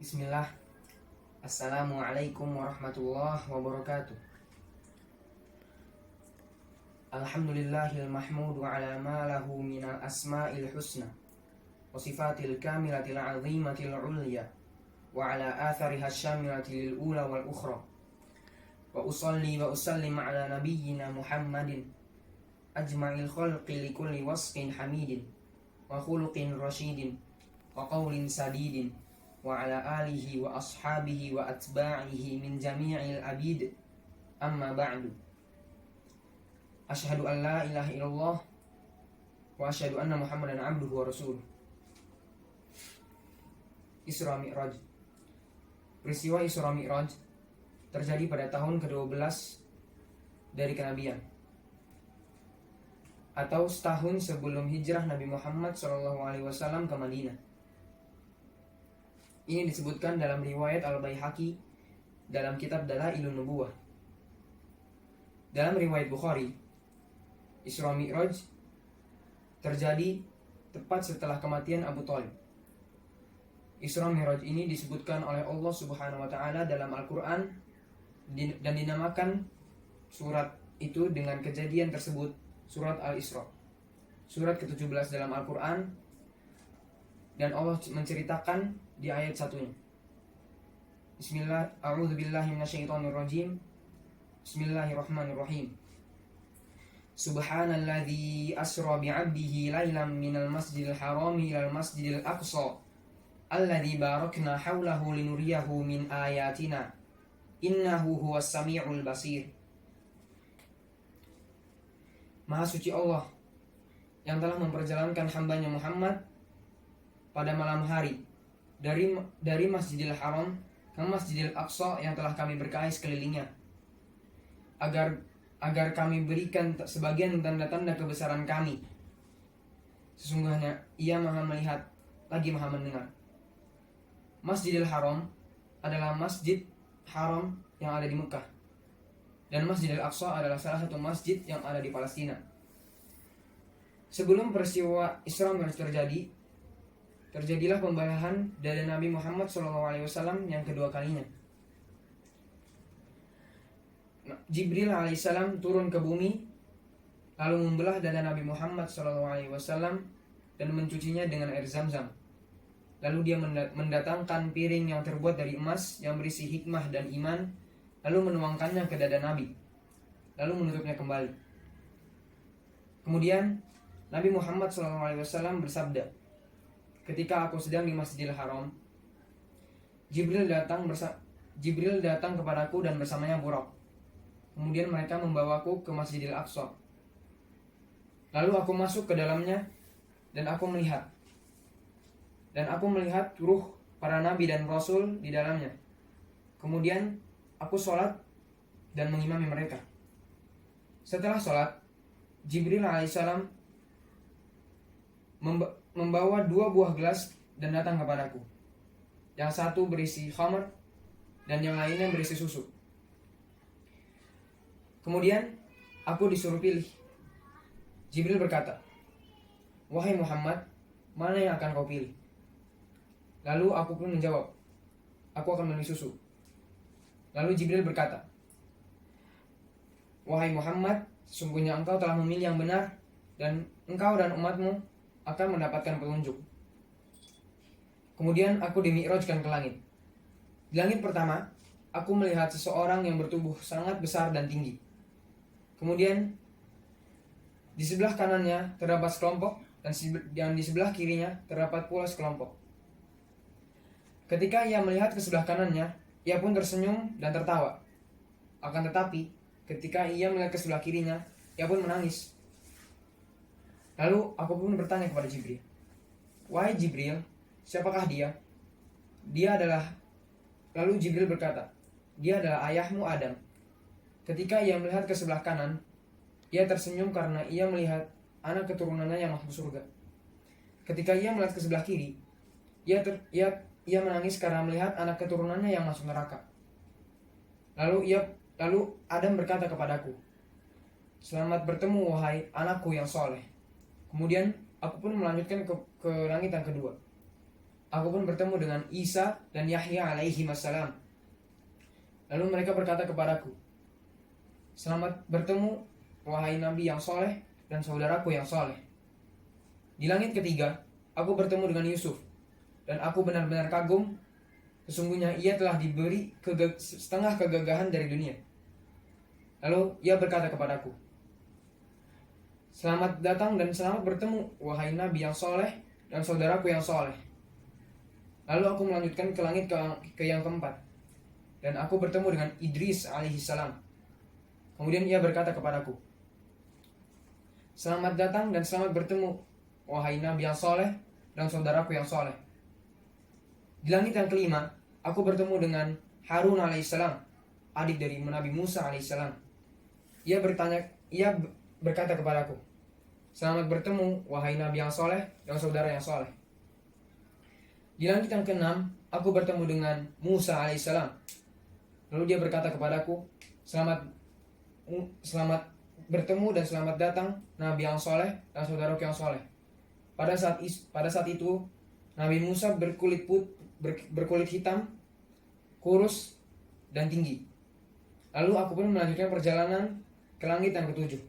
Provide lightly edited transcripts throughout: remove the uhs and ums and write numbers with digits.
Bismillah. Assalamualaikum warahmatullahi wabarakatuh. Alhamdulillahil mahmudu ala ma lahu minal asma'il husna wa sifatil kamilatil azimatil ulya wa ala athariha syamilatil ula wal ukhra. Wa usalli wa usallim ala nabiyyina Muhammadin ajma'il khalqi likulli wasfin hamidin wa khuluqin rasyidin wa qawlin sadidin wa ala alihi wa ashabihi wa atba'ihi min jami'il abid, amma ba'du. Asyhadu an la ilaha illallah wa asyhadu anna Muhammadan abduhu wa rasuluh. Isra Mi'raj. Peristiwa Isra Mi'raj terjadi pada tahun ke-12 dari kenabian, atau setahun sebelum hijrah Nabi Muhammad SAW ke Madinah. Ini disebutkan dalam riwayat Al-Baihaqi dalam kitab Dalailun Nubuwah. Dalam riwayat Bukhari, Isra Mi'raj terjadi tepat setelah kematian Abu Thalib. Isra Mi'raj ini disebutkan oleh Allah Subhanahu wa taala dalam Al-Qur'an dan dinamakan surat itu dengan kejadian tersebut surat Al-Isra. Surat ke-17 dalam Al-Qur'an, dan Allah menceritakan di ayat satunya. Bismillah, a'udzubillahi minasyaitonirrajim. Bismillahirrahmanirrahim. Subhanalladzi asra bi'abdihi lailan minal masjidil harami ilal masjidil aqsa alladzi barakna haulahu linuriyahu min ayatina innahu huwas samiul basir. Maha suci Allah yang telah memperjalankan hambanya Muhammad pada malam hari dari Masjidil Haram ke Masjidil Aqsa yang telah kami berkahi sekelilingnya, agar kami berikan sebagian tanda-tanda kebesaran kami. Sesungguhnya Ia Maha melihat lagi Maha mendengar. Masjidil Haram adalah masjid haram yang ada di Mekah, dan Masjidil Aqsa adalah salah satu masjid yang ada di Palestina. Sebelum peristiwa Isra Mi'raj terjadilah pembalahan dari Nabi Muhammad SAW yang kedua kalinya. Jibril alaihissalam turun ke bumi, lalu membelah dada Nabi Muhammad SAW dan mencucinya dengan air Zam-Zam. Lalu dia mendatangkan piring yang terbuat dari emas yang berisi hikmah dan iman, lalu menuangkannya ke dada Nabi, lalu menutupnya kembali. Kemudian Nabi Muhammad SAW bersabda, ketika aku sedang di Masjidil Haram, Jibril datang kepadaku dan bersamanya Buraq. Kemudian mereka membawaku ke Masjidil Aqsa. Lalu aku masuk ke dalamnya dan aku melihat ruh para nabi dan rasul di dalamnya. Kemudian aku sholat dan mengimami mereka. Setelah sholat, Jibril alaihissalam membawa 2 buah gelas dan datang kepadaku. Yang satu berisi khamr dan yang lainnya berisi susu. Kemudian aku disuruh pilih. Jibril berkata, "Wahai Muhammad, mana yang akan kau pilih?" Lalu aku pun menjawab, "Aku akan memilih susu." Lalu Jibril berkata, "Wahai Muhammad, sesungguhnya engkau telah memilih yang benar, dan engkau dan umatmu akan mendapatkan petunjuk." Kemudian aku dimi'rajkan ke langit. Di langit pertama, aku melihat seseorang yang bertubuh sangat besar dan tinggi. Kemudian di sebelah kanannya terdapat sekelompok, dan di sebelah kirinya terdapat pula sekelompok. Ketika ia melihat ke sebelah kanannya, ia pun tersenyum dan tertawa. Akan tetapi, ketika ia melihat ke sebelah kirinya, ia pun menangis. Lalu aku pun bertanya kepada Jibril, "Wahai Jibril, siapakah dia?" Lalu Jibril berkata, "Dia adalah ayahmu Adam." Ketika ia melihat ke sebelah kanan, ia tersenyum karena ia melihat anak keturunannya yang masuk surga. Ketika ia melihat ke sebelah kiri, ia menangis karena melihat anak keturunannya yang masuk neraka. Lalu Adam berkata kepadaku, "Selamat bertemu wahai anakku yang soleh." Kemudian aku pun melanjutkan ke langit yang kedua. aku pun bertemu dengan Isa dan Yahya alaihi wassalam. Lalu mereka berkata kepadaku, selamat bertemu wahai Nabi yang soleh dan saudaraku yang soleh. Di langit ketiga, aku bertemu dengan Yusuf, dan aku benar-benar kagum. Sesungguhnya ia telah diberi setengah kegagahan dari dunia. Lalu ia berkata kepadaku, selamat datang dan selamat bertemu wahai Nabi yang soleh dan saudaraku yang soleh. Lalu aku melanjutkan ke langit ke yang keempat, dan aku bertemu dengan Idris alaihissalam. Kemudian ia berkata kepadaku, selamat datang dan selamat bertemu wahai Nabi yang soleh dan saudaraku yang soleh. Di langit yang kelima, aku bertemu dengan Harun alaihissalam, adik dari Nabi Musa alaihissalam. Ia berkata kepadaku, selamat bertemu wahai Nabi yang soleh dan saudara yang soleh. Di langit yang keenam, aku bertemu dengan Musa alaihissalam. Lalu dia berkata kepadaku, selamat bertemu dan selamat datang Nabi yang soleh dan saudaraku yang soleh. Pada saat itu Nabi Musa berkulit hitam, kurus dan tinggi. Lalu aku pun melanjutkan perjalanan ke langit yang ketujuh.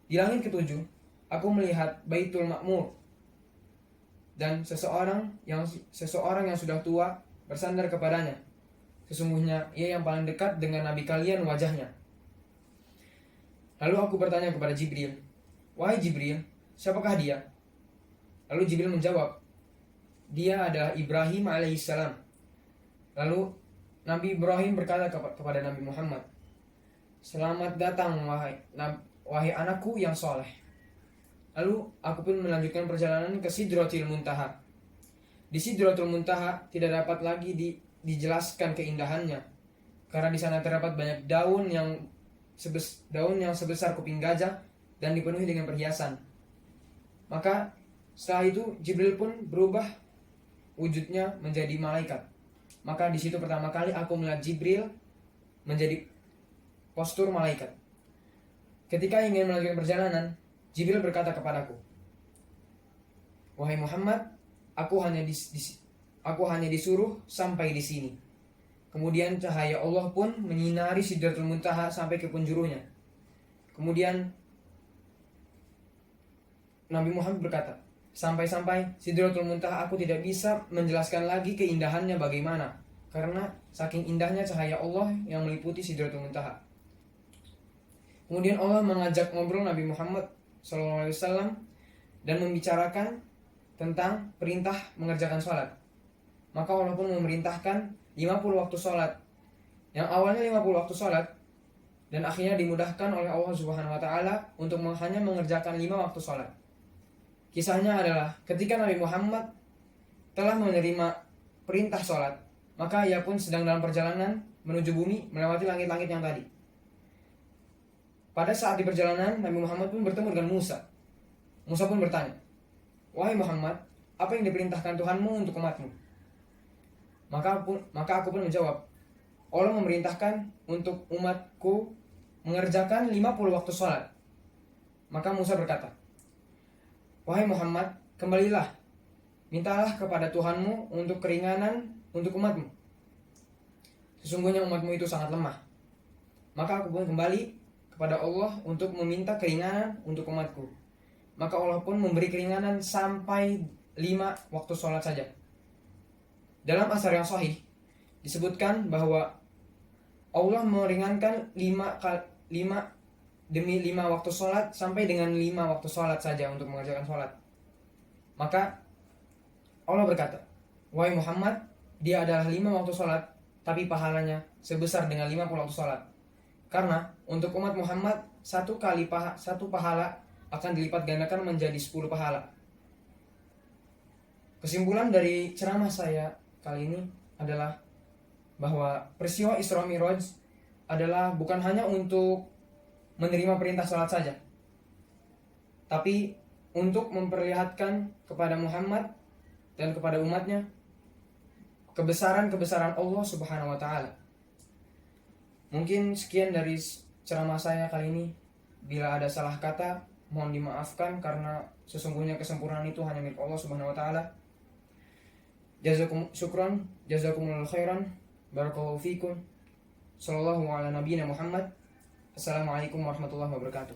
Di langit ketujuh, aku melihat Baitul Ma'mur dan seseorang yang sudah tua bersandar kepadanya. Sesungguhnya ia yang paling dekat dengan Nabi kalian wajahnya. Lalu aku bertanya kepada Jibril, wahai Jibril, siapakah dia? Lalu Jibril menjawab, dia adalah Ibrahim alaihissalam. Lalu Nabi Ibrahim berkata kepada Nabi Muhammad, selamat datang wahai anakku yang soleh. Lalu aku pun melanjutkan perjalanan ke Sidratul Muntaha. Di Sidratul Muntaha tidak dapat lagi dijelaskan keindahannya, karena di sana terdapat banyak daun yang sebesar kuping gajah dan dipenuhi dengan perhiasan. Maka setelah itu Jibril pun berubah wujudnya menjadi malaikat. Maka di situ pertama kali aku melihat Jibril menjadi postur malaikat. Ketika ingin melanjutkan perjalanan, Jibril berkata kepadaku, wahai Muhammad, aku hanya disuruh sampai di sini. Kemudian cahaya Allah pun menyinari Sidratul Muntaha sampai ke penjurunya. Kemudian Nabi Muhammad berkata, sampai Sidratul Muntaha aku tidak bisa menjelaskan lagi keindahannya bagaimana, karena saking indahnya cahaya Allah yang meliputi Sidratul Muntaha. Kemudian Allah mengajak ngobrol Nabi Muhammad SAW dan membicarakan tentang perintah mengerjakan sholat. Maka Allah pun memerintahkan 50 waktu sholat, yang awalnya 50 waktu sholat, dan akhirnya dimudahkan oleh Allah Subhanahu Wa Taala untuk hanya mengerjakan 5 waktu sholat. Kisahnya adalah ketika Nabi Muhammad telah menerima perintah sholat, maka ia pun sedang dalam perjalanan menuju bumi melewati langit-langit yang tadi. Pada saat di perjalanan, Nabi Muhammad pun bertemu dengan Musa. Musa pun bertanya, wahai Muhammad, apa yang diperintahkan Tuhanmu untuk umatmu? Maka aku pun menjawab, Allah memerintahkan untuk umatku mengerjakan 50 waktu sholat. Maka Musa berkata, wahai Muhammad, kembalilah, mintalah kepada Tuhanmu untuk keringanan untuk umatmu. Sesungguhnya umatmu itu sangat lemah. Maka aku pun kembali kepada Allah untuk meminta keringanan untuk umatku. Maka Allah pun memberi keringanan sampai 5 waktu sholat saja. Dalam asar yang sahih disebutkan bahwa Allah meringankan 5 demi 5 waktu sholat sampai dengan 5 waktu sholat saja untuk mengerjakan sholat. Maka Allah berkata, wahai Muhammad, dia adalah 5 waktu sholat, tapi pahalanya sebesar dengan 50 waktu sholat. Karena untuk umat Muhammad satu pahala akan dilipat gandakan menjadi 10 pahala. Kesimpulan dari ceramah saya kali ini adalah bahwa peristiwa Isra Mi'raj adalah bukan hanya untuk menerima perintah salat saja, tapi untuk memperlihatkan kepada Muhammad dan kepada umatnya kebesaran Allah Subhanahu wa Ta'ala. Mungkin sekian dari ceramah saya kali ini. Bila ada salah kata, mohon dimaafkan karena sesungguhnya kesempurnaan itu hanya milik Allah Subhanahu wa Ta'ala. Syukran, jazakumullahu khairan, barakallahu fikum. Sallallahu ala nabiyina Muhammad. Assalamualaikum warahmatullahi wabarakatuh.